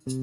Hey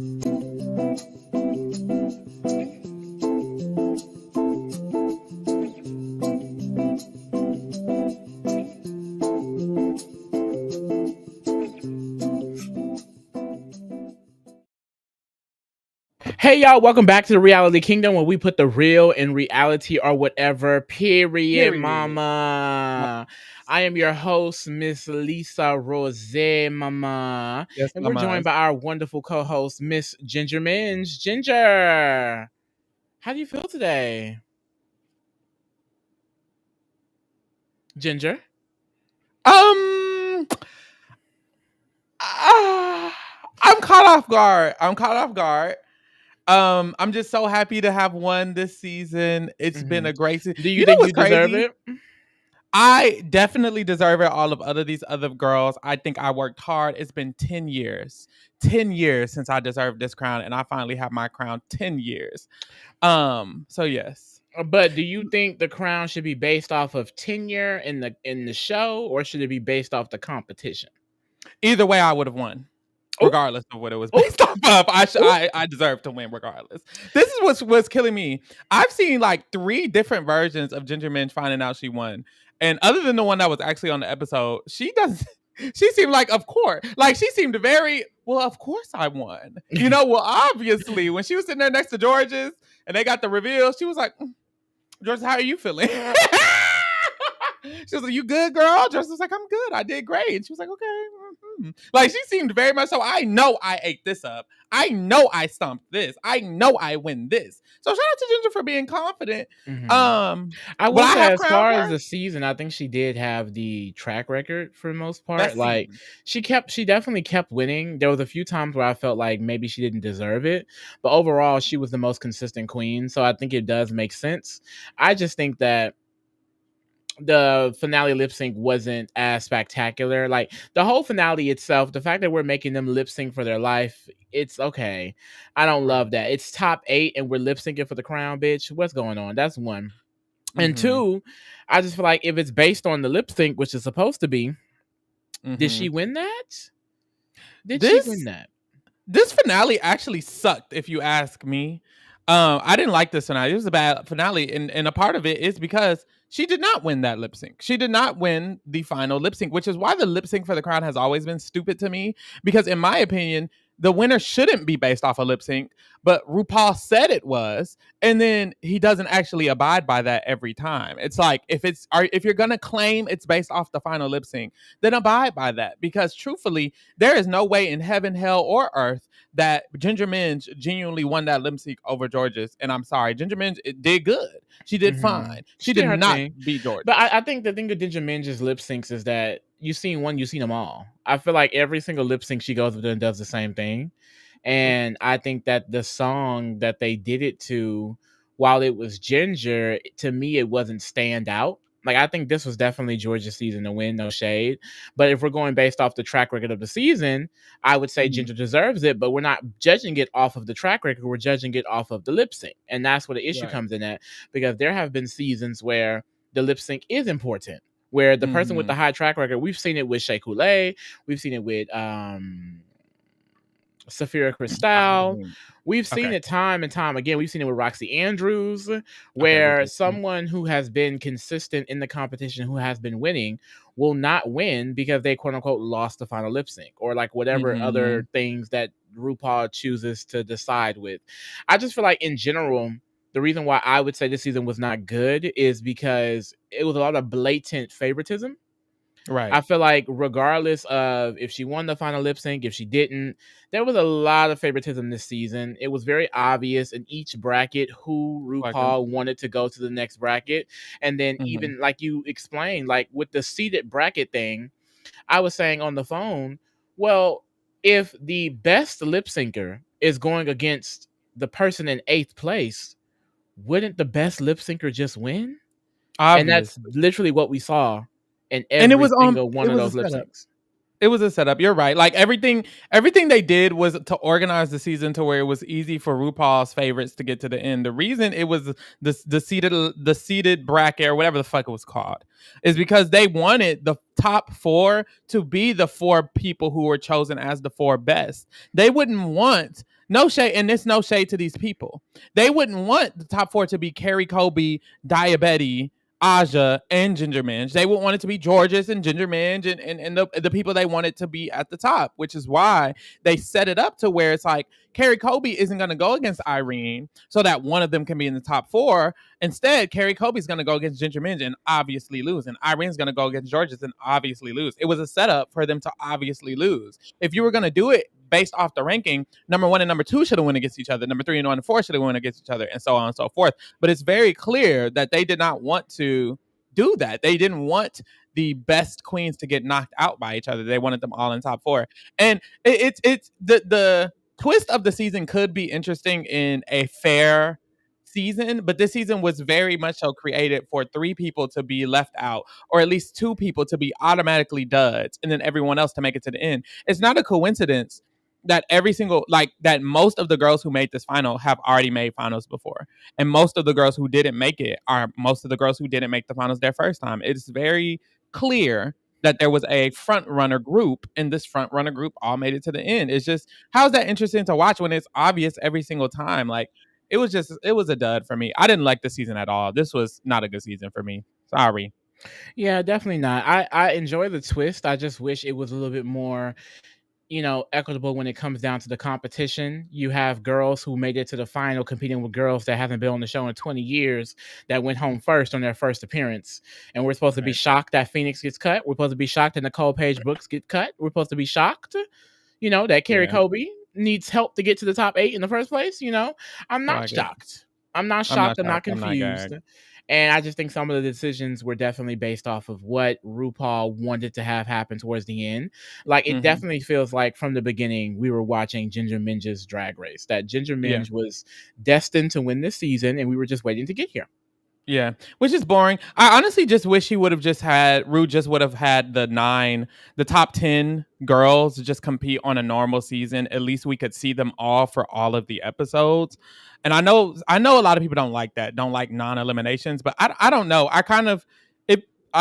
y'all, welcome back to the Reality Kingdom where we put the real in reality or whatever. Period, mama. I am your host, Miss Lisa Rose, mama. Yes, And we're mama. joined by our wonderful co-host, Miss Ginger Minge. Ginger, how do you feel today? Ginger? I'm caught off guard. I'm just so happy to have won this season. It's been a great season. Do you You know think what's you deserve crazy? it? I definitely deserve it. All of these other girls. I think I worked hard. It's been 10 years. 10 years since I deserved this crown, and I finally have my crown 10 years. So yes. But do you think the crown should be based off of tenure in the show, or should it be based off the competition? Either way, I would have won. Ooh. Regardless of what it was based off of, I deserve to win regardless. This is what's killing me. I've seen like 3 different versions of Ginger Minge finding out she won, and other than the one that was actually on the episode, she doesn't. She seemed like, of course, like she seemed very well. Of course, I won. Well, obviously, when she was sitting there next to George's and they got the reveal, she was like, "George, how are you feeling?" She was like, "You good, girl?" George was like, "I'm good. I did great." And she was like, "Okay." Mm-hmm. Like she seemed very much so. I know I ate this up. I know I stomped this. I know I win this. So shout out to Ginger for being confident. I will say, as far as the season, I think she did have the track record for the most part. Best like season. she definitely kept winning. There was a few times where I felt like maybe she didn't deserve it, but overall she was the most consistent queen. So I think it does make sense. I just think that the finale lip sync wasn't as spectacular. Like the whole finale itself, the fact that we're making them lip sync for their life, it's okay. I don't love that. It's top 8 and we're lip syncing for the crown, bitch. What's going on? That's one. And 2, I just feel like if it's based on the lip sync, which is supposed to be, did she win that? Did she win that? This finale actually sucked, if you ask me. I didn't like this finale. It was a bad finale, and a part of it is because she did not win that lip sync. She did not win the final lip sync, which is why the lip sync for the crown has always been stupid to me. Because in my opinion, the winner shouldn't be based off a lip sync, but RuPaul said it was, and then he doesn't actually abide by that every time. It's like if you're gonna claim it's based off the final lip sync, then abide by that. Because truthfully, there is no way in heaven, hell, or earth that Ginger Minge genuinely won that lip sync over George's. And I'm sorry, Ginger Minge did good. She did fine. She did not beat George. But I think the thing with Ginger Minge's lip syncs is that you've seen one, you've seen them all. I feel like every single lip sync she goes with and does the same thing. And I think that the song that they did it to, while it was Ginger, to me, it wasn't stand out. Like, I think this was definitely Georgia's season to win, no shade. But if we're going based off the track record of the season, I would say Ginger deserves it, but we're not judging it off of the track record. We're judging it off of the lip sync. And that's where the issue comes in at, because there have been seasons where the lip sync is important, where the person with the high track record, we've seen it with Shea Coulee, we've seen it with Safira Cristal. We've seen it time and time again. We've seen it with Roxy Andrews, where someone who has been consistent in the competition, who has been winning, will not win because they quote unquote lost the final lip sync, or like whatever other things that RuPaul chooses to decide with. I just feel like in general, the reason why I would say this season was not good is because it was a lot of blatant favoritism. Right. I feel like regardless of if she won the final lip sync, if she didn't, there was a lot of favoritism this season. It was very obvious in each bracket who RuPaul wanted to go to the next bracket. And then even like you explained, like with the seated bracket thing, I was saying on the phone, well, if the best lip syncer is going against the person in 8th place, wouldn't the best lip syncer just win? Obviously. And that's literally what we saw in every single one of those lip syncs. It was a setup. You're right. Like everything they did was to organize the season to where it was easy for RuPaul's favorites to get to the end. The reason it was the seated bracket or whatever the fuck it was called is because they wanted the top 4 to be the 4 people who were chosen as the 4 best. They wouldn't want No shade, and it's no shade to these people. They wouldn't want the top four to be Carrie, Kobe, Diabetes, Aja, and Ginger Minj. They would want it to be Georges and Ginger Minj and the people they wanted to be at the top, which is why they set it up to where it's like Carrie Kobe isn't going to go against Irene so that one of them can be in the top four. Instead, Carrie Kobe's going to go against Ginger Minj and obviously lose. And Irene's going to go against Georges and obviously lose. It was a setup for them to obviously lose. If you were going to do it based off the ranking, number one and number two should have won against each other. Number three and one and four should have won against each other, and so on and so forth. But it's very clear that they did not want to do that. They didn't want the best queens to get knocked out by each other. They wanted them all in top four. And it's the twist of the season could be interesting in a fair season, but this season was very much so created for three people to be left out, or at least two people to be automatically duds, and then everyone else to make it to the end. It's not a coincidence that that most of the girls who made this final have already made finals before, and most of the girls who didn't make it are most of the girls who didn't make the finals their first time. It's very clear that there was a front runner group, and this front runner group all made it to the end. It's just, how's that interesting to watch when it's obvious every single time? Like, it was a dud for me. I didn't like the season at all. This was not a good season for me. Sorry. Yeah, definitely not. I enjoy the twist. I just wish it was a little bit more, equitable when it comes down to the competition. You have girls who made it to the final competing with girls that haven't been on the show in 20 years that went home first on their first appearance. And we're supposed to be shocked that Phoenix gets cut. We're supposed to be shocked that Nicole Page Brooks get cut. We're supposed to be shocked, that Carrie Kobe needs help to get to the top 8 in the first place. I'm not shocked. I'm not shocked. I'm not confused. And I just think some of the decisions were definitely based off of what RuPaul wanted to have happen towards the end. Like, it definitely feels like from the beginning we were watching Ginger Minj's Drag Race. That Ginger Minj was destined to win this season, and we were just waiting to get here. Yeah, which is boring. I honestly just wish he would have just had Ru just would have had the top 10 girls just compete on a normal season. At least we could see them all for all of the episodes. And I know a lot of people don't like that, don't like non-eliminations, but I don't know. I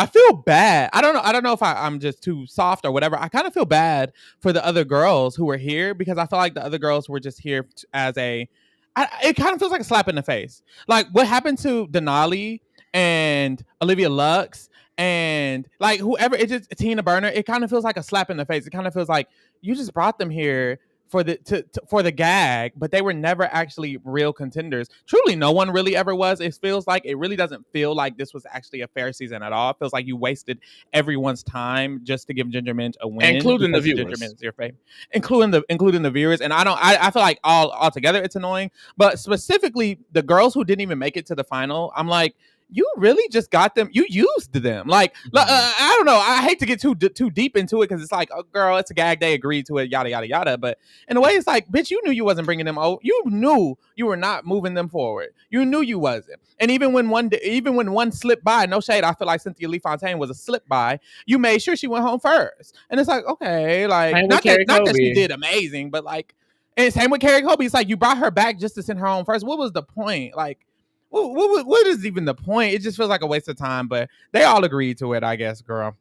feel bad. I don't know if I'm just too soft or whatever. I kind of feel bad for the other girls who were here, because I feel like the other girls were just here as it kind of feels like a slap in the face. Like, what happened to Denali and Olivia Lux and like whoever, it's just Tina Burner. It kind of feels like a slap in the face. It kind of feels like you just brought them here for the gag, but they were never actually real contenders. Truly, no one really ever was. It feels like, it really doesn't feel like this was actually a fair season at all. It feels like you wasted everyone's time just to give Ginger Minj a win, including the viewers. Ginger Minj's your favorite, including the viewers. And I feel like all together it's annoying. But specifically the girls who didn't even make it to the final, I'm like, you really just got them. You used them. Like, I don't know. I hate to get too deep into it, because it's like, oh, girl, it's a gag. They agreed to it, yada, yada, yada. But in a way, it's like, bitch, you knew you wasn't bringing them out. You knew you were not moving them forward. You knew you wasn't. And even when one slipped by, no shade, I feel like Cynthia Lee Fontaine was a slip by. You made sure she went home first. And it's like, okay, like, not that she did amazing, but like, and same with Carrie Kobe. It's like, you brought her back just to send her home first. What was the point? Like, what is even the point? It just feels like a waste of time, but they all agreed to it, I guess, girl.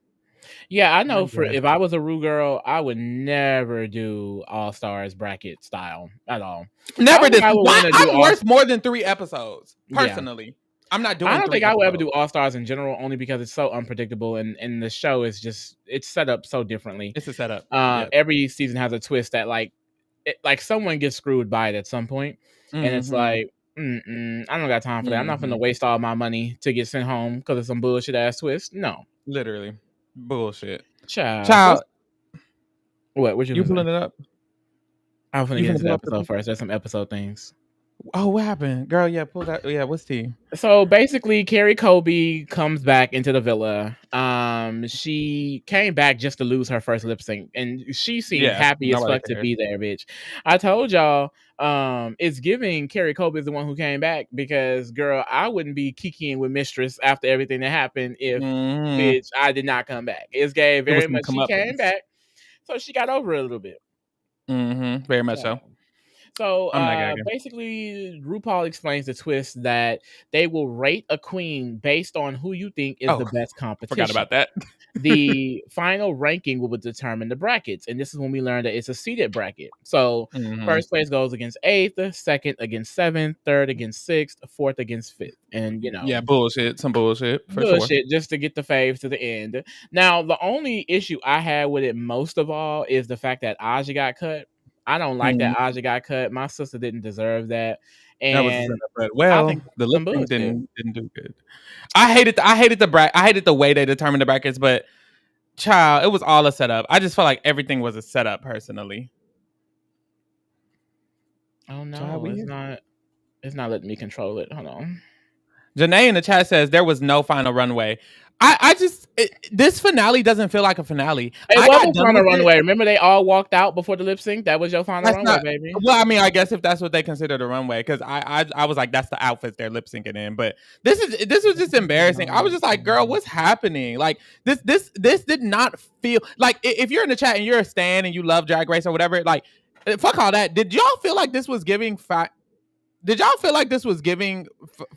Yeah, I know. If I was a Ru girl, I would never do All Stars bracket style at all. Never did. I'm worth more than 3 episodes, personally. Yeah. I'm not doing. I don't think I would ever do All Stars in general, only because it's so unpredictable, and the show is just, it's set up so differently. It's a setup. Every season has a twist that like someone gets screwed by it at some point, and it's like, I don't got time for that. I'm not gonna waste all my money to get sent home because of some bullshit ass twist. No, literally bullshit. Child. What you pulling it up? I'm gonna get into the episode first. There's some episode things. Oh, what happened, girl? Yeah, pull that. Yeah, what's tea? So basically, Carrie Kobe comes back into the villa. She came back just to lose her first lip sync, and she seemed happy as fuck to be there, bitch. I told y'all, it's giving Carrie Kobe is the one who came back, because girl, I wouldn't be kikiing with Mistress after everything that happened if bitch I did not come back. It's gay very much. She came back, so she got over it a little bit. Very much so. So I'm not gagging. basically, RuPaul explains the twist that they will rate a queen based on who you think is the Oh, best forgot competition. about that. The final ranking will determine the brackets, and this is when we learn that it's a seeded bracket. So Mhm. first place goes against eighth, second against seventh, third against sixth, fourth against fifth, and Yeah, bullshit. Some bullshit for sure. bullshit just to get the faves to the end. Now, the only issue I had with it most of all is the fact that Aja got cut. I don't like Mhm. that Aja got cut. My sister didn't deserve that, That was a and setup, but I well, think that's the lip some sync bullshit. didn't do good. I hated the way they determined the brackets, but child, it was all a setup. I just felt like everything was a setup personally. Oh Child, no, we it's here. not. It's not letting me control it. Hold on. Janae in the chat says there was no final runway. This finale doesn't feel like a finale. It I was got a done final with it. runway. Remember, they all walked out before the lip sync. That was your final That's runway, not. baby. Well, I mean, I guess if that's what they consider the runway, because I was like, that's the outfits they're lip syncing in. But this was just embarrassing. I was just like, girl, what's happening? Like this did not feel like if you're in the chat and you're a stan and you love Drag Race or whatever, like fuck all that. Did y'all feel like this was giving Did y'all feel like this was giving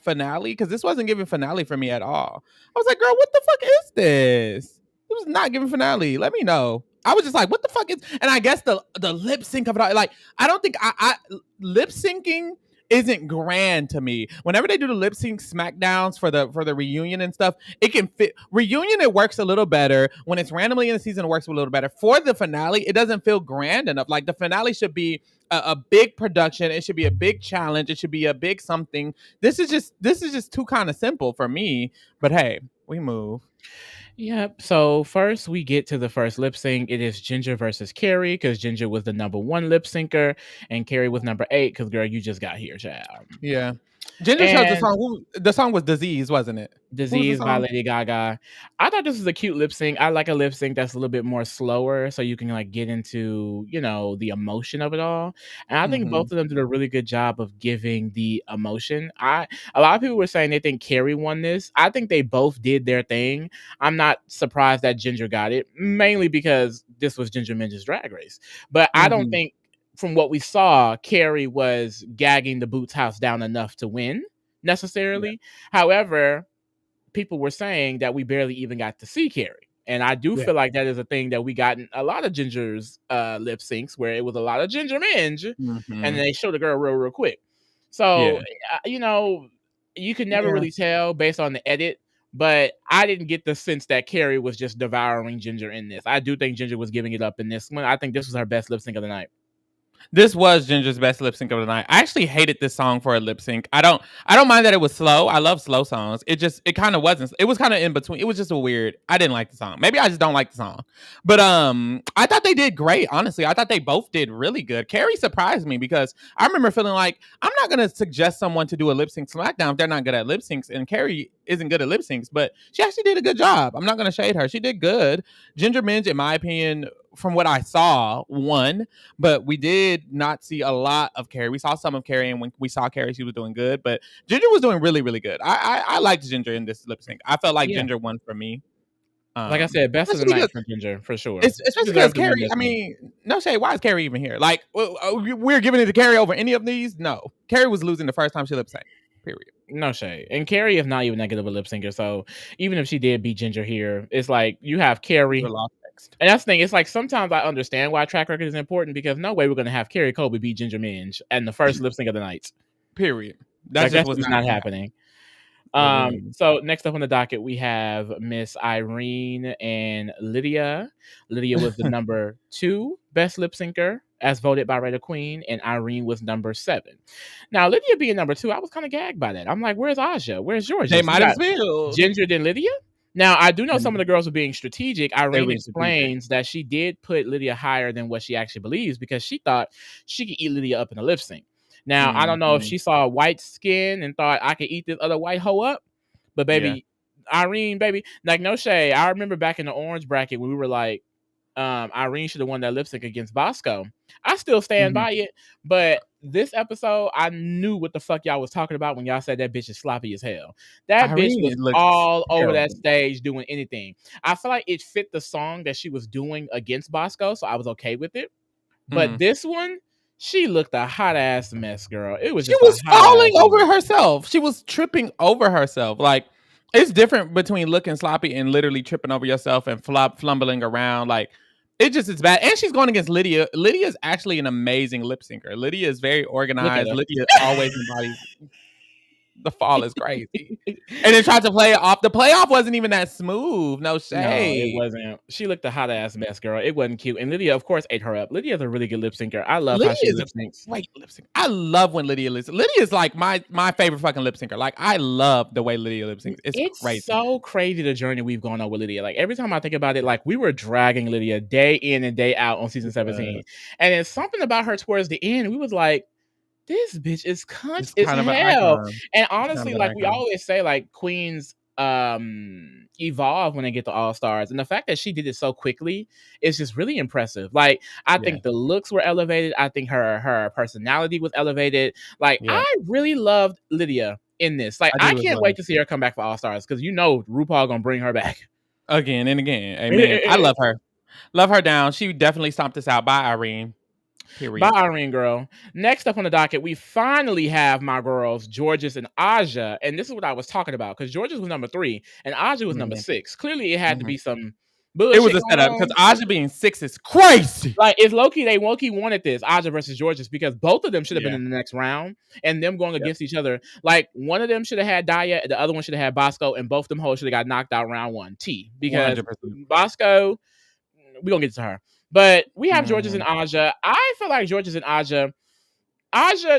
finale? Because this wasn't giving finale for me at all. I was like, girl, what the fuck is this? It was not giving finale. Let me know. I was just like, what the fuck is? And I guess the lip sync of it all, like, I don't think I lip syncing isn't grand to me. Whenever they do the lip sync smackdowns for the reunion and stuff, it can fit. Reunion, it works a little better. When it's randomly in the season, it works a little better. For the finale, it doesn't feel grand enough. Like the finale should be a big production. It should be a big challenge. It should be a big something. This is just too kind of simple for me. But hey, we move. Yep. So first we get to the first lip sync. It is Ginger versus Carrie because Ginger was the number 1 lip syncer and Carrie was number 8 because girl, you just got here, child. Yeah. Ginger chose the And song. The song was Disease, wasn't it? What was the Disease by song? Lady Gaga. I thought this was a cute lip sync. I like a lip sync that's a little bit more slower so you can like get into, the emotion of it all. And I think Mm-hmm. both of them did a really good job of giving the emotion. A lot of people were saying they think Carrie won this. I think they both did their thing. I'm not surprised that Ginger got it, mainly because this was Ginger Minj's Drag Race. But I don't Mm-hmm. think from what we saw, Carrie was gagging the Boots house down enough to win necessarily. Yeah. However, people were saying that we barely even got to see Carrie. And I do feel like that is a thing that we got in a lot of Ginger's lip syncs where it was a lot of Ginger Minj and they showed the girl real quick. So, you could never really tell based on the edit, but I didn't get the sense that Carrie was just devouring Ginger in this. I do think Ginger was giving it up in this one. I think this was her best lip sync of the night. This was Ginger's best lip sync of the night. I actually hated this song for a lip sync. I don't mind that it was slow. I love slow songs. It kind of wasn't. It was kind of in between. It was just a weird. I didn't like the song. Maybe I just don't like the song. But I thought they did great. Honestly, I thought they both did really good. Carrie surprised me because I remember feeling like I'm not gonna suggest someone to do a lip sync SmackDown if they're not good at lip syncs. And Carrie isn't good at lip syncs, but she actually did a good job. I'm not gonna shade her. She did good. Ginger Minj, in my opinion, from what I saw, won, but we did not see a lot of Carrie. We saw some of Carrie, and when we saw Carrie, she was doing good, but Ginger was doing really, really good. I liked Ginger in this lip sync. I felt like Ginger won for me. Like I said, best of the night for Ginger, for sure. Especially because Carrie, I mean, no shade, why is Carrie even here? Like, we're giving it to Carrie over any of these? No. Carrie was losing the first time she lip synced, period. No shade. And Carrie is not even that good of a lip syncer, so even if she did beat Ginger here, it's like you have Carrie. And that's the thing. It's like sometimes I understand why track record is important because no way we're going to have Carrie Colby beat Ginger Minj and the first lip sync of the night. Period. That's just not happening. So next up on the docket, we have Miss Irene and Lydia. Lydia was the number 2 best lip syncer as voted by Rita Queen, and Irene was number 7. Now, Lydia being number 2, I was kind of gagged by that. I'm like, where's Aja? Where's Georgia? They might have been Ginger than Lydia? Now, I do know some of the girls were being strategic. Irene explains that she did put Lydia higher than what she actually believes because she thought she could eat Lydia up in a lip sync. Now, I don't know if she saw white skin and thought I could eat this other white hoe up, but baby, Irene, baby, like no shade. I remember back in the orange bracket when we were like, Irene should have won that lip sync against Bosco. I still stand by it, but this episode, I knew what the fuck y'all was talking about when y'all said that bitch is sloppy as hell. That bitch was all over that stage doing anything. I feel like it fit the song that she was doing against Bosco, so I was okay with it. But this one, She looked a hot ass mess, girl. It was She just a was hot ass falling over mess. herself. She was tripping over herself. Like, it's different between looking sloppy and literally tripping over yourself and flumbling around. Like, it just is bad. And she's going against Lydia. Lydia is actually an amazing lip syncer. Lydia is very Look at organized. her. Lydia always embodies the fall is crazy. And then tried to play it off. The playoff wasn't even that smooth. No No, it shade. wasn't. She looked a hot ass mess, girl. It wasn't cute. And Lydia, of course, ate her up. Lydia's a really good lip syncer. I love how Lydia she is a lip syncs. great lip sync. I love when Lydia lip syncs. Lydia is like my favorite fucking lip syncer. Like, I love the way Lydia lip syncs. It's It's crazy. so crazy the journey we've gone on with Lydia. Like every time I think about it, like we were dragging Lydia day in and day out on season 17. And then something about her towards the end, we was like, this bitch is cunt It's as kind of an hell. icon. And It's kind honestly, of an like we icon. always say, like queens evolve when they get to all stars. And the fact that she did it so quickly is just really impressive. Like I Yeah. think the looks were elevated. I think her personality was elevated. Like Yeah. I really loved Lydia in this. Like I I do as can't well. wait to see her come back for all stars because you know RuPaul gonna bring her back. Again and again. Amen. I love her. Love her down. She definitely stomped us out. By Irene. By Period. Irene, girl. Next up on the docket, we finally have my girls, Georges and Aja. And this is what I was talking about because Georges was number 3 and Aja was number Mhm. 6. Clearly, it had to Mhm. be some It was bullshit a going setup because on. Aja being 6 is crazy. Like, it's low key, they low-key wanted this, Aja versus Georges, because both of them should have been Yeah. in the next round and them going Yep. against each other. Like, one of them should have had Daya, the other one should have had Bosco, and both of them hoes should have got knocked out round 1. Because 100%. Bosco, we're going to get to her. But we have Georges and Mhm. Aja. I feel like Georges and Aja,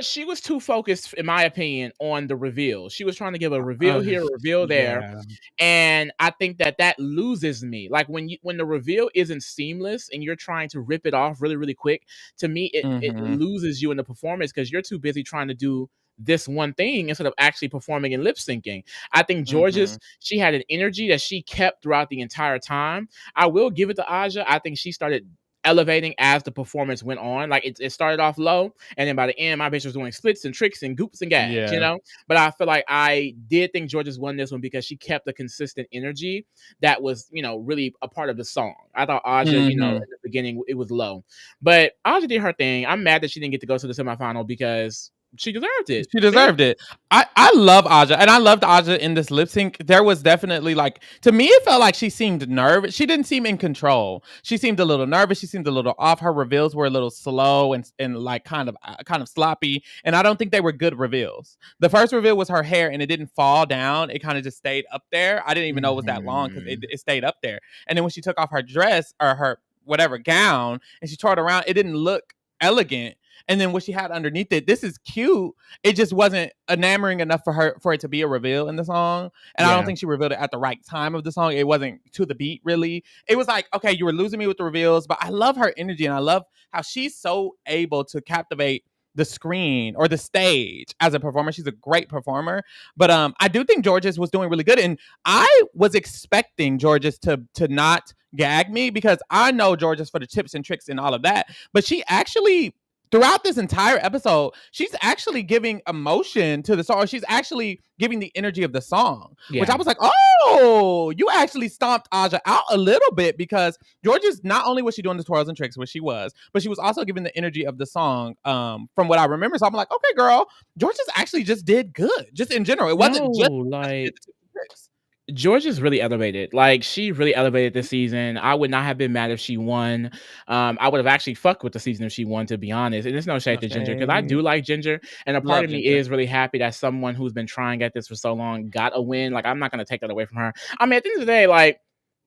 she was too focused, in my opinion, on the reveal. She was trying to give a reveal here, a reveal there, Yeah. and I think that loses me. Like when the reveal isn't seamless and you're trying to rip it off really, really quick, to me it Mhm. loses you in the performance because you're too busy trying to do this one thing instead of actually performing and lip syncing. I think Georges, Mhm. she had an energy that she kept throughout the entire time. I will give it to Aja. I think she started elevating as the performance went on. Like it started off low, and then by the end, my bitch was doing splits and tricks and goops and gags, you Yeah. know. But I feel like I did think Georges won this one because she kept a consistent energy that was, really a part of the song. I thought Aja, in Mhm. the beginning it was low, but Aja did her thing. I'm mad that she didn't get to go to the semifinal because she deserved it. She Bitch. deserved it. I love Aja, and I loved Aja in this lip sync. There was definitely like, to me, it felt like she seemed nervous. She didn't seem in control. She seemed a little nervous. She seemed a little off. Her reveals were a little slow and like kind of sloppy. And I don't think they were good reveals. The first reveal was her hair, and it didn't fall down. It kind of just stayed up there. I didn't even know it was that long because Mhm. it stayed up there. And then when she took off her dress or her whatever gown and she tore it around, it didn't look elegant. And then what she had underneath it, this is cute, it just wasn't enamoring enough for it to be a reveal in the song. And I don't Yeah. think she revealed it at the right time of the song. It wasn't to the beat, really. It was like, okay, you were losing me with the reveals, but I love her energy and I love how she's so able to captivate the screen or the stage as a performer. She's a great performer. But I do think Georges was doing really good. And I was expecting Georges to not gag me because I know Georges for the tips and tricks and all of that. But she actually, throughout this entire episode, she's actually giving emotion to the song. She's actually giving the energy of the song, which I Yeah. was like, oh, you actually stomped Aja out a little bit because George's, not only was she doing the twirls and tricks, which she was, but she was also giving the energy of the song from what I remember. So I'm like, okay, girl, George's actually just did good, just in general. It No, wasn't just because she did like the tips and tricks. George is really elevated. Like she really elevated this season. I would not have been mad if she won. I would have actually fucked with the season if she won, to be honest. And it's no shade No to Ginger because I shade. do like Ginger, and a part Love of me Ginger. is really happy that someone who's been trying at this for so long got a win. Like I'm not gonna take that away from her. I mean, at the end of the day, like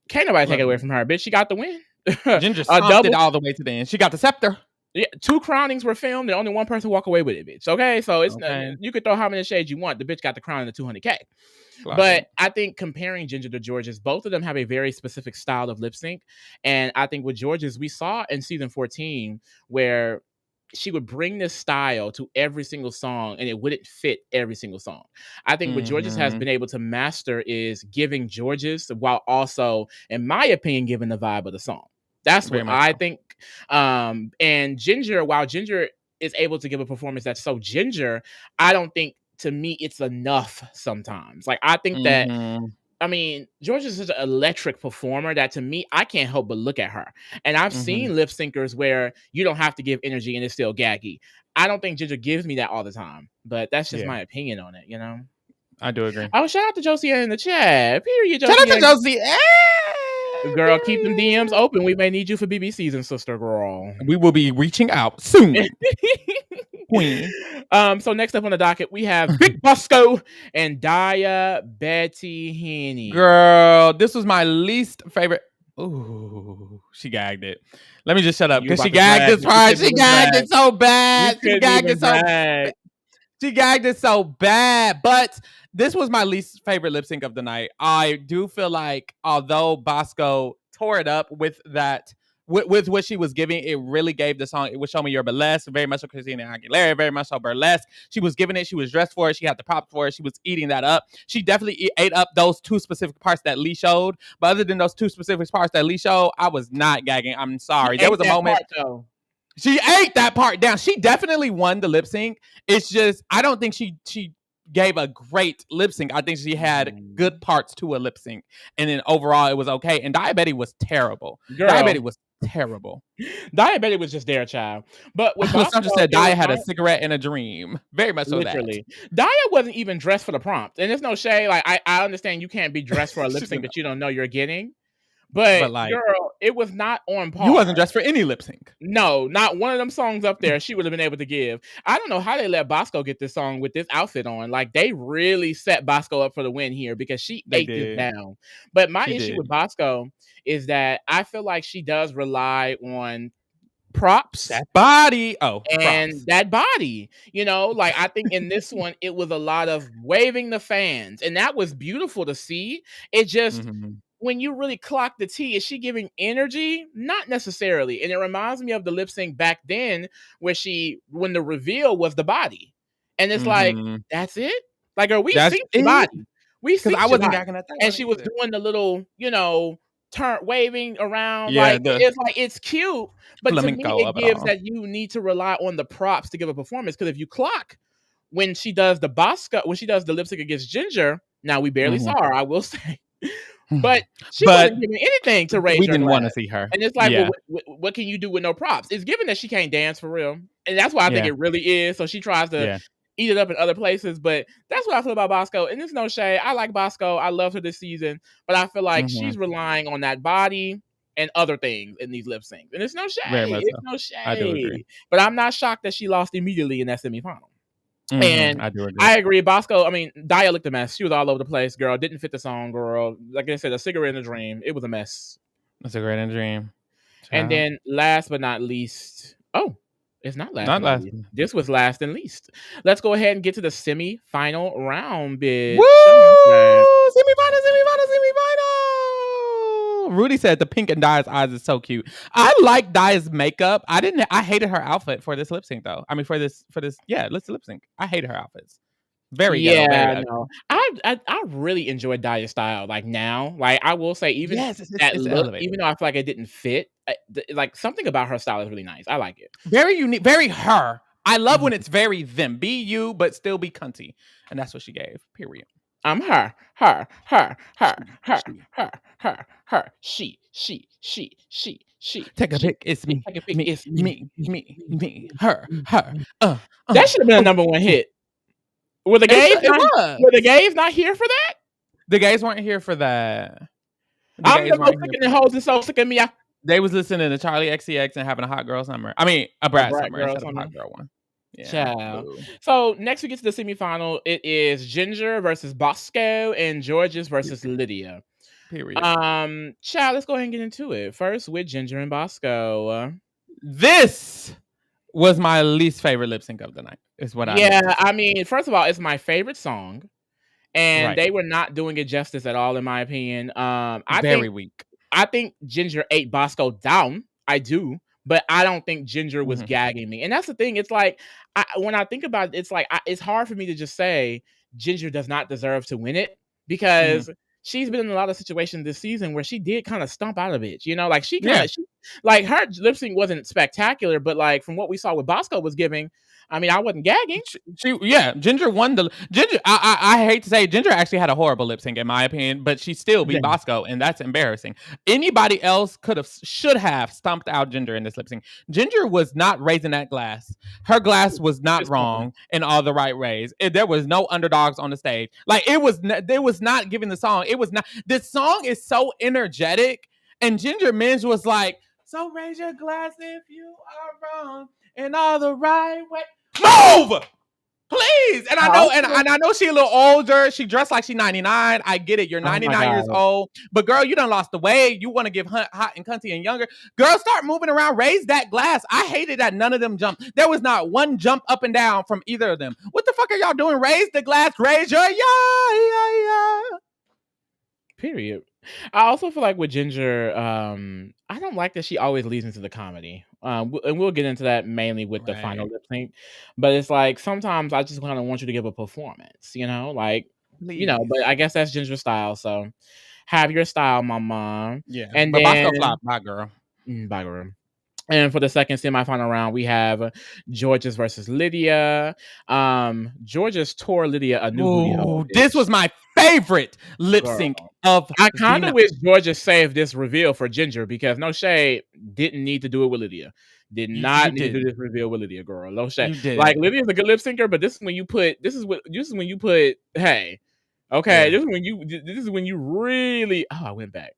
can't nobody take it Love away Ginger. from her. Bitch, she got the win. Ginger A stomped it double. all the way to the end. She got the scepter. Yeah, 2 crownings were filmed and only one person walk away with it, bitch. Okay, so it's Okay. you could throw how many shades you want. The bitch got the crown in the 200K. Clock But it. I think comparing Ginger to Georges, both of them have a very specific style of lip sync. And I think with Georges, we saw in season 14 where she would bring this style to every single song and it wouldn't fit every single song. I think what Georges has Mhm. been able to master is giving Georges while also, in my opinion, giving the vibe of the song. That's what Very much I so. think. And Ginger, while Ginger is able to give a performance that's so Ginger, I don't think to me it's enough sometimes. Like I think that Mhm. I mean, Georgia's such an electric performer that to me, I can't help but look at her. And I've seen lip syncers where you don't have to give energy and it's still gaggy. I don't think Ginger gives me that all the time, but that's just Yeah, my opinion on it, you know? I do agree. Oh, shout out to Josie in the chat. Period, Shout out to Josie. Josie. Girl, keep them DMs open. We may need you for BB season, sister girl. We will be reaching out soon. Queen. So next up on the docket, we have Big Bosco and Daya Betty Henny. Girl, this was my least favorite. Ooh, she gagged it. Let me just shut up because she gagged this part. She gagged it so bad. She gagged it so bad. She gagged it so bad. But this was my least favorite lip sync of the night. I do feel like although Bosco tore it up with that, with what she was giving, it really gave the song. It was Show Me Your Burlesque, very much so Christina Aguilera, very much so burlesque. She was giving it. She was dressed for it. She had the props for it. She was eating that up. She definitely ate up those two specific parts that Lee showed. But other than those two specific parts that Lee showed, I was not gagging. I'm sorry. There was a moment. She ate that part down. She definitely won the lip sync. It's just I don't think she gave a great lip sync. I think she had good parts to a lip sync, and then overall it was okay. And Diabetes was terrible. Girl. Diabetes was terrible. Diabetic was just their child. But with Bosco, just said Daya had a cigarette and a dream. Very much so. Literally. Daya wasn't even dressed for the prompt. And there's no shade. Like I understand you can't be dressed for a lip sync that you don't know you're getting. But like, girl, it was not on par. You wasn't dressed for any lip sync. No, not one of them songs up there she would have been able to give. I don't know how they let Bosco get this song with this outfit on. Like, they really set Bosco up for the win here because she ate this down. But my issue with Bosco is that I feel like she does rely on props. That body. And props. that body. You know, like, I think in this one, it was a lot of waving the fans. And that was beautiful to see. It just... when you really clock the T, is she giving energy? Not necessarily. And it reminds me of the lip sync back then where when the reveal was the body. And it's like, that's it? Like, are we seeing the body? We see I wasn't gagging at that. And she was doing the little, turn waving around. Yeah, it's like, it's cute. But to me, it gives that you need to rely on the props to give a performance. Because if you clock when she does the lip sync against Ginger, now we barely saw her, I will say. But she wasn't giving anything to raise. We didn't want to see her. And it's like, what can you do with no props? It's given that she can't dance for real. And that's why I think it really is. So she tries to eat it up in other places. But that's what I feel about Bosco. And there's no shade. I like Bosco. I love her this season. But I feel like she's relying on that body and other things in these lip syncs. And it's no shade. No shade. I do agree. But I'm not shocked that she lost immediately in that semifinal. And I agree. Bosco, Daya looked a mess. She was all over the place, girl. Didn't fit the song, girl. Like I said, a cigarette in a dream. It was a mess. A cigarette in a dream. And then last but not least, it's not last. Not last. This was last and least. Let's go ahead and get to the semi-final round, bitch. Woo! Semi-final. Rudy said the pink in Daya's eyes is so cute. I like Daya's makeup. I hated her outfit for this lip sync though. For this, let's lip sync. I hated her outfits. Very no. I really enjoyed Daya's style. Like now, like I will say, even that look, even though I feel like it didn't fit, like something about her style is really nice. I like it. Very unique, very her. I love when it's very them. Be you, but still be cunty, and that's what she gave. Period. I'm her. She. Take a pic. It's me. Take a pic. It's me. Her. That should have been a number one hit. Were the gays not here for that? The gays weren't here for that. I'm the most sick of the hoes and so sick of me. They was listening to Charlie XCX and having a hot girl summer. A brat summer instead of a hot girl one. Yeah. So next we get to the semifinal. It is Ginger versus Bosco and Georges versus Lydia. Period. Child, let's go ahead and get into it. First with Ginger and Bosco. This was my least favorite lip sync of the night. Is what first of all, it's my favorite song. And they were not doing it justice at all, in my opinion. Very weak. I think Ginger ate Bosco down. I do. But I don't think Ginger was gagging me. And that's the thing. It's like, when I think about it, it's like, it's hard for me to just say Ginger does not deserve to win it because she's been in a lot of situations this season where she did kind of stomp out of it. Like she like her lip sync wasn't spectacular, but like from what we saw with Bosco was giving, I mean, I wasn't gagging. Ginger won the Ginger. I hate to say, Ginger actually had a horrible lip sync in my opinion, but she still beat Damn. Bosco, and that's embarrassing. Anybody else should have stomped out Ginger in this lip sync. Ginger was not raising that glass. Her glass was not wrong in all the right ways. There was no underdogs on the stage. Like it was not giving the song. It was not. This song is so energetic, and Ginger Minj was like, "So raise your glass if you are wrong in all the right way." Move, please. And I know, and I know she a little older. She dressed like she's 99. I get it. You're 99 years old, but girl, you done lost the weight. You want to give hot and cunty and younger. Girl, start moving around. Raise that glass. I hated that none of them jumped. There was not one jump up and down from either of them. What the fuck are y'all doing? Raise the glass. Raise your yeah. Period. I also feel like with Ginger, I don't like that she always leads into the comedy. And we'll get into that mainly with the final lip sync. But it's like sometimes I just kind of want you to give a performance, like But I guess that's Ginger's style. So have your style, my mom. Yeah, and but then Bosco flop, bye girl. Bye girl. And for the second semifinal round, we have Georges versus Lydia. Georges tore Lydia a new booty hole. This was my favorite lip sync of. I kind of wish Georges saved this reveal for Ginger because no shade, didn't need to do it with Lydia. Did not need to do this reveal with Lydia, girl. No shade. Like Lydia's a good lip syncer, but this is when you put. Hey, okay. This is when you really. Oh, I went back.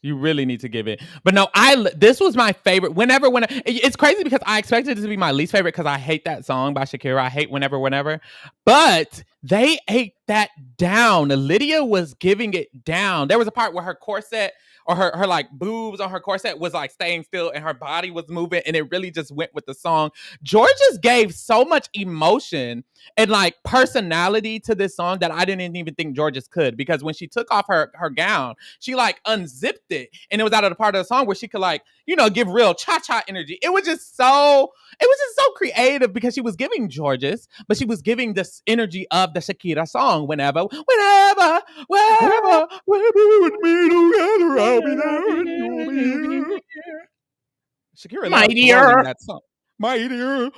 You really need to give it. But no, this was my favorite. Whenever it's crazy because I expected it to be my least favorite because I hate that song by Shakira. I hate whenever. But they ate that down. Lydia was giving it down. There was a part where her corset or her like boobs on her corset was like staying still and her body was moving and it really just went with the song. Georges gave so much emotion and like personality to this song that I didn't even think Georges could, because when she took off her gown, she like unzipped it and it was out of the part of the song where she could like, give real cha-cha energy. It was just so creative because she was giving Georges, but she was giving this energy of the Shakira song. Whenever we with me together, I'll be there and you'll be here. Shakira my dear, that song. My dear,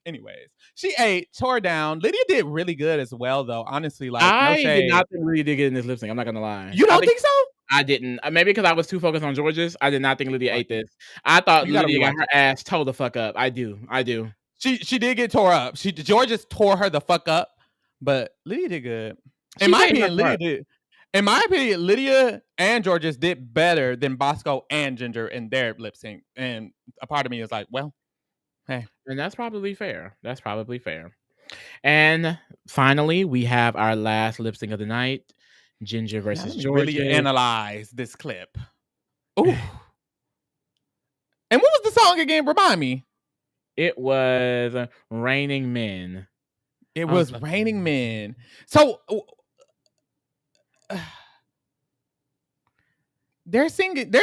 anyways, she tore down. Lydia did really good as well, though. Honestly, like I did not think Lydia did good in this lip sync. I'm not gonna lie. You don't think so? I didn't. Maybe because I was too focused on Georges. I did not think Lydia ate this. I thought Lydia got her ass tore the fuck up. I do. She did get tore up. Georges tore her the fuck up, but Lydia did good. In my opinion, Lydia and Georges did better than Bosco and Ginger in their lip sync. And a part of me is like, well, hey. And that's probably fair. And finally, we have our last lip sync of the night. Ginger versus Georges. Really analyze this clip. Ooh. And what was the song again? Remind me. It was Raining Men. It was Raining Men. So they're singing. They're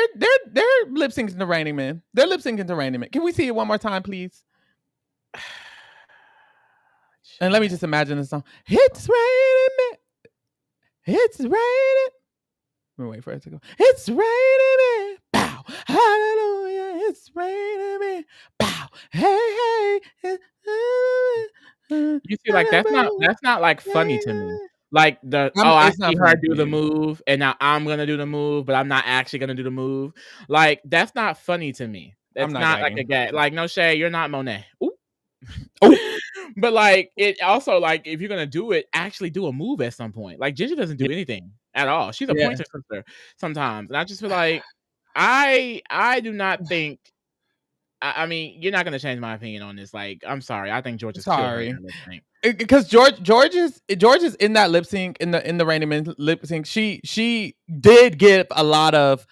lip syncing to Raining Men. They're lip syncing to Raining Men. Can we see it one more time, please? And let me just imagine the song. It's raining men. It's raining. Let me wait for it to go. It's raining men. Bow. Hallelujah. It's raining men. Bow. Hey. You see, like that's not like funny to me. Like I see her do the move, and now I'm gonna do the move, but I'm not actually gonna do the move. Like that's not funny to me. That's not like a gag. Like no shade, you're not Monet. Ooh. But like it also, like if you're gonna do it, actually do a move at some point. Like Ginger doesn't do anything at all. She's a pointer sister sometimes, and I just feel like I do not think. I mean, you're not gonna change my opinion on this. Like, I'm sorry. I think George is sorry because George is in that lip sync in the Raining Men lip sync. She did give a lot of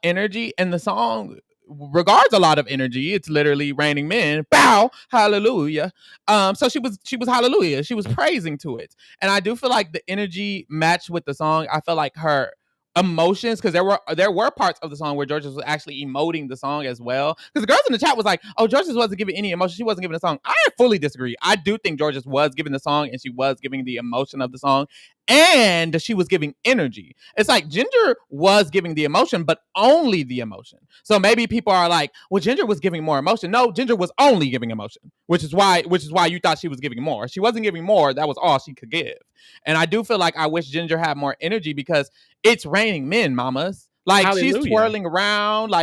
energy, and the song regards a lot of energy. It's literally Raining Men. Bow, hallelujah. So she was hallelujah. She was praising to it, and I do feel like the energy matched with the song. I feel like her emotions, because there were parts of the song where Georgia was actually emoting the song as well. Because the girls in the chat was like, "Oh, Georgia wasn't giving any emotion. She wasn't giving the song." I fully disagree. I do think Georgia was giving the song, and she was giving the emotion of the song, and she was giving energy. It's like Ginger was giving the emotion, but only the emotion. So maybe people are like, "Well, Ginger was giving more emotion." No, Ginger was only giving emotion, which is why you thought she was giving more. She wasn't giving more. That was all she could give. And I do feel like I wish Ginger had more energy, because it's raining men, mamas. Like she's Hallelujah. twirling around,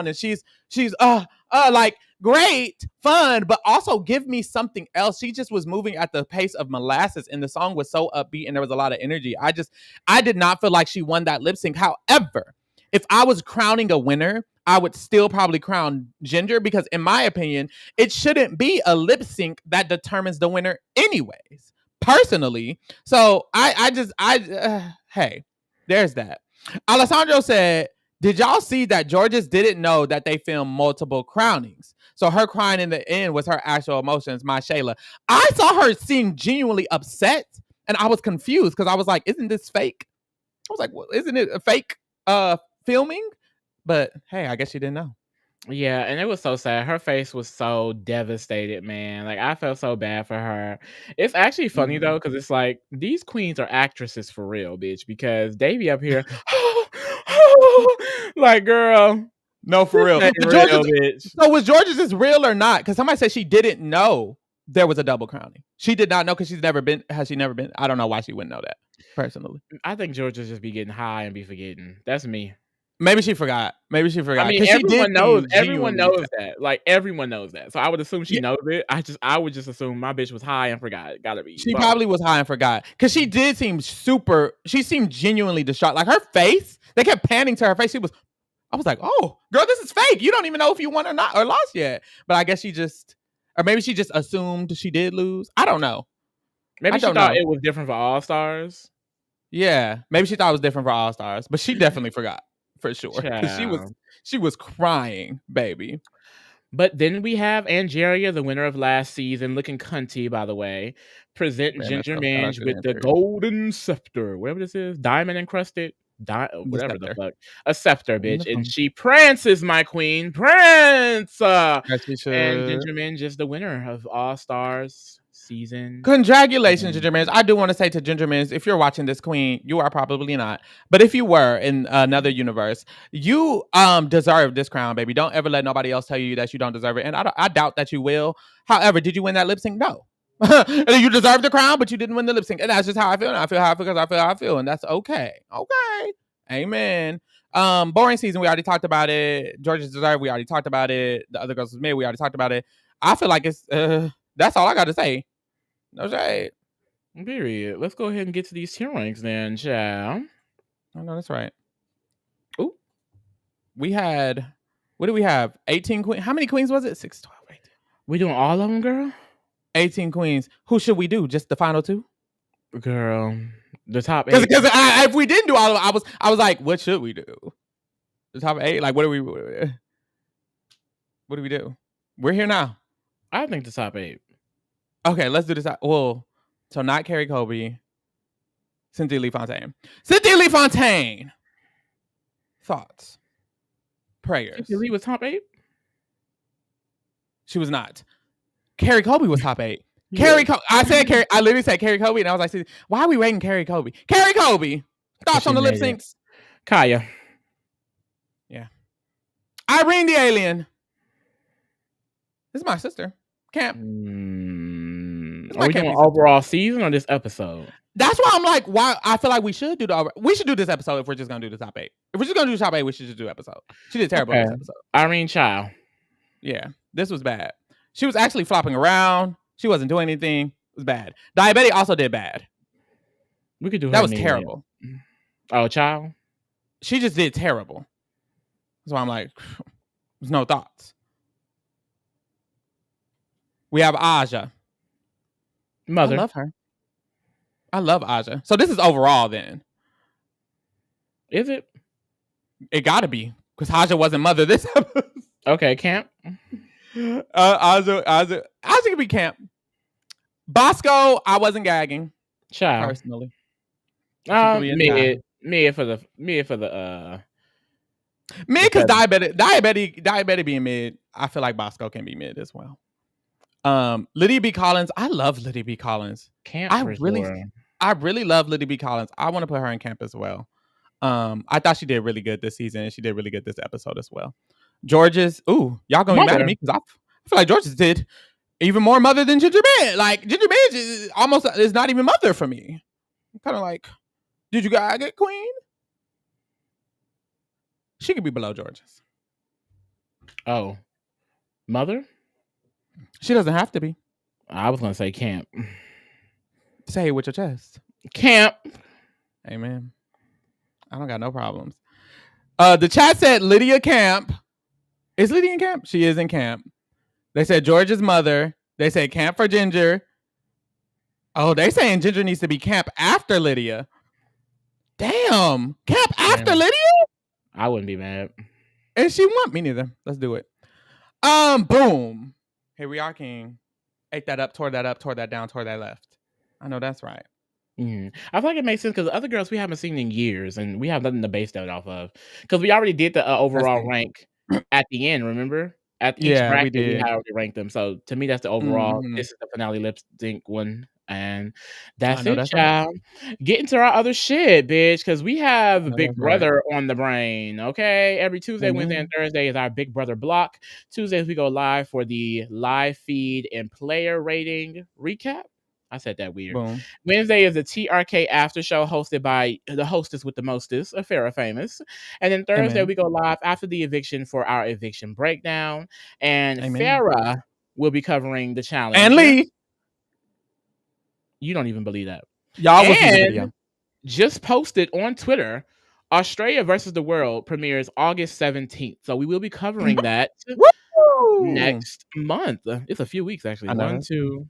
and she's like great fun, but also give me something else. She just was moving at the pace of molasses, and the song was so upbeat, and there was a lot of energy. I did not feel like she won that lip sync. However, if I was crowning a winner, I would still probably crown Ginger, because in my opinion, it shouldn't be a lip sync that determines the winner anyways, personally. So hey, there's that. Alessandro said, "Did y'all see that Georges didn't know that they filmed multiple crownings? So her crying in the end was her actual emotions." My Shayla, I saw her seem genuinely upset, and I was confused because I was like, "Isn't this fake?" I was like, well, "Isn't it a fake filming?" But hey, I guess she didn't know. Yeah, and it was so sad. Her face was so devastated, man. Like I felt so bad for her. It's actually funny though, because it's like these queens are actresses for real, bitch. Because they be up here, like, girl, No, for this real. ain't But real, George's, bitch. so was George's is real or not? Because somebody said she didn't know there was a double crowning. She did not know because she's never been. Has she never been? I don't know why she wouldn't know that personally. I think Georgia just be getting high and be forgetting. That's me. Maybe she forgot. I mean, Because she did seem everyone genuinely knows sad. that. Like everyone knows that. So I would assume she Yeah, knows it. I would just assume my bitch was high and forgot. Gotta be. she But probably was high and forgot. Because she did seem super. She seemed genuinely distraught. Like her face, they kept panning to her face. I was like, "Oh, girl, this is fake. You don't even know if you won or not or lost yet." But I guess or maybe she just assumed she did lose. I don't know. I maybe she don't thought know. it was different for All Stars. Yeah, maybe she thought it was different for All Stars, but she definitely forgot for sure because Child. she was crying, baby. But then we have Angeria, the winner of last season, looking cunty, by the way, present Very much Ginger so. Shout out Minge to the with the interior. golden scepter, whatever this is, diamond encrusted, The whatever the scepter. fuck, a scepter, bitch, and Wonderful. she prances, my queen, prance, As she and should. Ginger Minge is the winner of All Stars season. Congratulations, Ginger Minge. I do want to say to Ginger Minge, if you're watching this, queen, you are probably not. But if you were in another universe, you deserve this crown, baby. Don't ever let nobody else tell you that you don't deserve it. And I doubt that you will. However, did you win that lip sync? No. You deserve the crown, but you didn't win the lip sync. And that's just how I feel. And I feel how I feel because I feel how I feel. And that's okay. Okay. Amen. Boring season, we already talked about it. George's deserve, we already talked about it. The other girls was made, we already talked about it. I feel like it's that's all I got to say. No shade. Period. Let's go ahead and get to these tier ranks then, child. Oh, no, that's right. Ooh. We had, what do we have? 18 queens. How many queens was it? 6, 12, 18. We doing all of them, girl? 18 queens. Who should we do? Just the final two? Girl, the top 8. Because if we didn't do all of them, I was like, what should we do? The top 8? Like, what do we do? We're here now. I think the top 8. Okay, let's do this. Well, so not Carrie Colby. Cynthia Lee Fontaine. Cynthia Lee Fontaine. Thoughts. Prayers. Cynthia Lee was top 8? She was not. Carrie Colby was top 8. Carrie, I literally said Carrie Colby, and I was like, why are we rating Carrie Colby? Carrie Colby. Thoughts on the lip syncs? Kaya. Yeah. Irene the Alien. This is my sister. Camp. Are we doing overall season or this episode? That's why I'm like, why I feel like we should do this episode if we're just gonna do the top 8. If we're just gonna do the top 8, we should just do episode. She did terrible in this episode. Irene Child. Yeah, this was bad. She was actually flopping around. She wasn't doing anything. It was bad. Diabetic also did bad. We could do that was terrible. Oh, Child. She just did terrible. That's why I'm like, there's no thoughts. We have Aja. Mother. I love her. I love Aja. So this is overall then. Is it? It gotta be. Because Aja wasn't mother this episode. Okay, Camp. Aja can be Camp. Bosco, I wasn't gagging. Child. Personally. Mid. mid for the Mid the because feather. diabetic being mid. I feel like Bosco can be mid as well. Lydia B. Collins. I love Lydia B. Collins. Camp I for really, sure. I really love Lydia B. Collins. I want to put her in camp as well. I thought she did really good this season, and she did really good this episode as well. George's, ooh, y'all gonna be mad at Mother. me because I feel like George's did even more mother than Ginger Man. Like Ginger Man is almost is not even mother for me. I'm kind of like, did you guys get Queen? She could be below George's. Oh, mother. She doesn't have to be. I was gonna say camp. Say it with your chest. Camp. Amen. I don't got no problems. The chat said Lydia Camp. Is Lydia in camp? She is in camp. They said George's mother. They said camp for Ginger. Oh, they saying Ginger needs to be camp after Lydia. Damn. Camp after Damn. Lydia? I wouldn't be mad. And she want me neither. Let's do it. Boom. Here we are, King. Ate that up, tore that down, tore that left. I know that's right. I feel like it makes sense because the other girls we haven't seen in years, and we have nothing to base that off of. Because we already did the overall rank at the end. Remember, at each bracket we had already ranked them. So to me, that's the overall. This is the finale lip sync one, and that's it, child. Right. Get into our other shit, bitch, because we have Big Brother on the brain. Okay, every Tuesday, Wednesday, and Thursday is our Big Brother block. Tuesdays we go live for the live feed and player rating recap. I said that weird. Boom. Wednesday is the TRK after show hosted by the hostess with the mostest, a Pharaoh famous. And then Thursday we go live after the eviction for our eviction breakdown. And Pharaoh will be covering the challenge. And Lee. You don't even believe that. Y'all will see the video. Just posted on Twitter, Australia versus the World premieres August 17th. So we will be covering that next month. It's a few weeks, actually. 1, 2,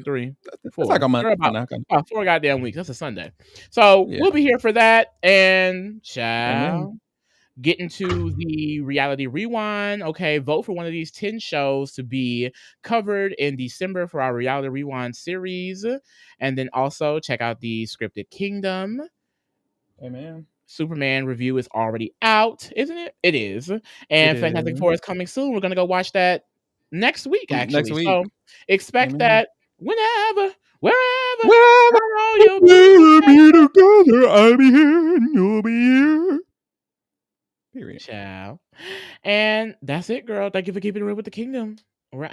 3, 4. It's like a month. About 4 goddamn weeks. That's a Sunday. So we'll be here for that. And child, get into the reality rewind. Okay, vote for one of these 10 shows to be covered in December for our reality rewind series. And then also check out the Scripted Kingdom. Amen. Superman review is already out, isn't it? It is. And Fantastic Four is coming soon. We're going to go watch that next week, actually. Next week. So expect that whenever, wherever you'll be together, I'll be here and you'll be here. Period. Ciao. And that's it, girl. Thank you for keeping it real with the kingdom. We're out.